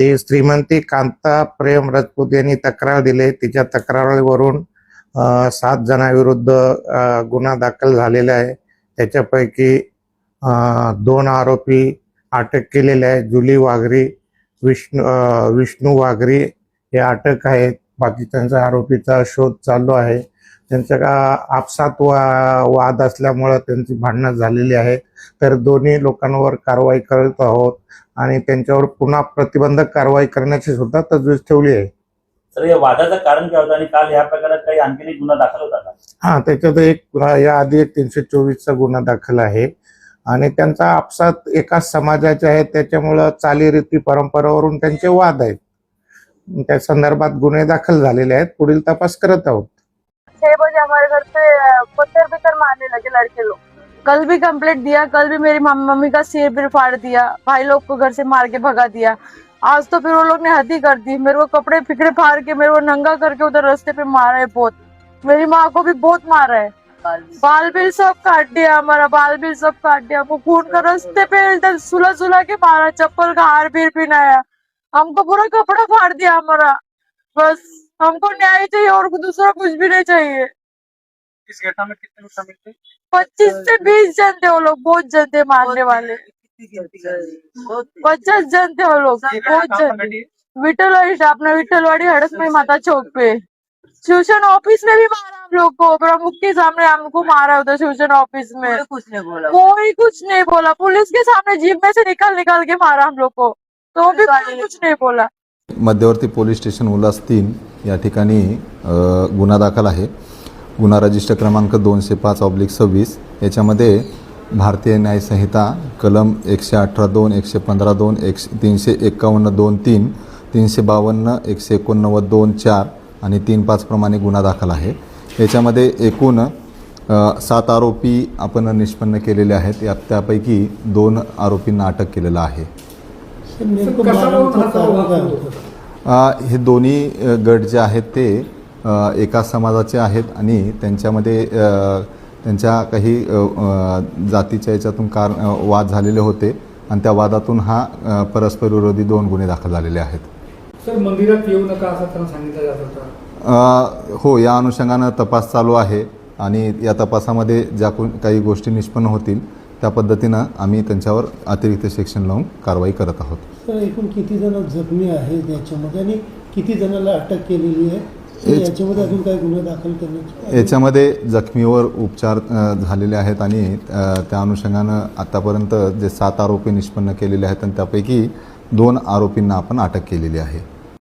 ती श्रीमंती कांता प्रेम राजपूत यांनी तक्रार दिली। तिच्या तक्रारीवरून 7 जणांविरुद्ध गुन्हा दाखल झालेला आहे। त्याच्यापैकी 2 आरोपी अटक केलेले आहेत। जुली वाघरी, विष्णू वाघरी हे अटक आहेत। बाकीच्यांचा आरोपीचा शोध चालू आहे। त्यांच्या आपसात वाद असल्यामुळे त्यांची भांडणं झालेली आहे। तर दोन्ही लोकांवर कारवाई करत आहोत आणि त्यांच्यावर पुन्हा प्रतिबंधक कारवाई करण्याची सुद्धा तजवीज ठेवली आहे। सर, या वादाचं कारण काय होतं आणि काल या प्रकारात काही आणखी गुन्हा दाखल होता का? हा, त्याच्यात एक याआधी 324चा गुन्हा दाखल आहे आणि त्यांचा आपसात एकाच समाजाचे आहेत। त्याच्यामुळं चालीरीती परंपरेवरून त्यांचे वाद आहेत। त्या संदर्भात गुन्हे दाखल झालेले आहेत। पुढील तपास करत आहोत। 6 बजे हमारे घर पे पत्थर मारने लगे लड़के लोग। कल भी कंप्लेंट दिया, कल भी मेरी मम्मी का सिर भी फाड़ दिया, भाई लोग को घर से मार के भगा दिया। आज तो फिर वो लोग ने हद ही कर दी। मेरे को कपड़े फिकड़े फाड़ के मेरे को नंगा करके उधर रास्ते पे मारा है बहुत। मेरी माँ को भी बहुत मारा है। बाल बिल सब काट दिया, हमारा बाल बिल सब काट दिया। वो खून का रास्ते पे इधर सुला के मारा, चप्पल का हार भी पहनाया, हमको पूरा कपड़ा फाड़ दिया हमारा। बस हमको न्याय चाहिए और दूसरा कुछ भी नहीं चाहिए। इस घटना में कितने लोग शामिल थे? 25 से 20 जन थे वो लोग, बहुत जन थे मारने वाले। 50 जन थे वो लोग, बहुत जन। विठलवाड़ी, अपना विठलवाड़ी हड़क में माता चौक पे शिवसेना ऑफिस में भी मारा हम लोग को। प्रमुख के सामने हमको मारा उधर शिवसेना ऑफिस में। कोई कुछ नहीं बोला। पुलिस के सामने जीप में से निकाल के मारा हम लोग को, तो भी कोई कुछ नहीं बोला। मध्यवर्ती पोलीस स्टेशन उल्हास 3 या ठिकाणी गुन्हा दाखल आहे। गुन्हा रजिस्टर क्रमांक 205/26। याच्यामध्ये भारतीय न्याय संहिता कलम 118(2), 115(2), 351(2)(3), 352, 189(2)(4) आणि 3(5) प्रमाणे गुन्हा दाखल आहे। याच्यामध्ये एकूण 7 आरोपी आपण निष्पन्न केलेले आहेत। त्यापैकी 2 आरोपींना अटक केलेलं आहे। हे दोन्ही गट जे आहेत ते एकाच समाजाचे आहेत आणि त्यांच्यामध्ये त्यांच्या काही जातीच्या याच्यातून वाद झालेले होते आणि त्या वादातून हा परस्पर विरोधी 2 गुन्हे दाखल झालेले आहेत। सर, मंदिरात येऊ नका असं त्यांना सांगितलं जात होतं। हो, या अनुषंगानं तपास चालू आहे आणि या तपासामध्ये ज्या काही गोष्टी निष्पन्न होतील त्या पद्धतीनं आम्ही त्यांच्यावर अतिरिक्त सेक्शन लावून कारवाई करत आहोत। सर, एकूण किती जण जखमी आहेत याच्यामध्ये आणि किती जणांना अटक केलेली आहे? याच्यामध्ये अजून काही गुन्हे दाखल करण्याचे? याच्यामध्ये जखमीवर उपचार झालेले आहेत आणि त्या अनुषंगानं आतापर्यंत जे 7 आरोपी निष्पन्न केलेले आहेत आणि त्यापैकी 2 आरोपींना आपण अटक केलेली आहे।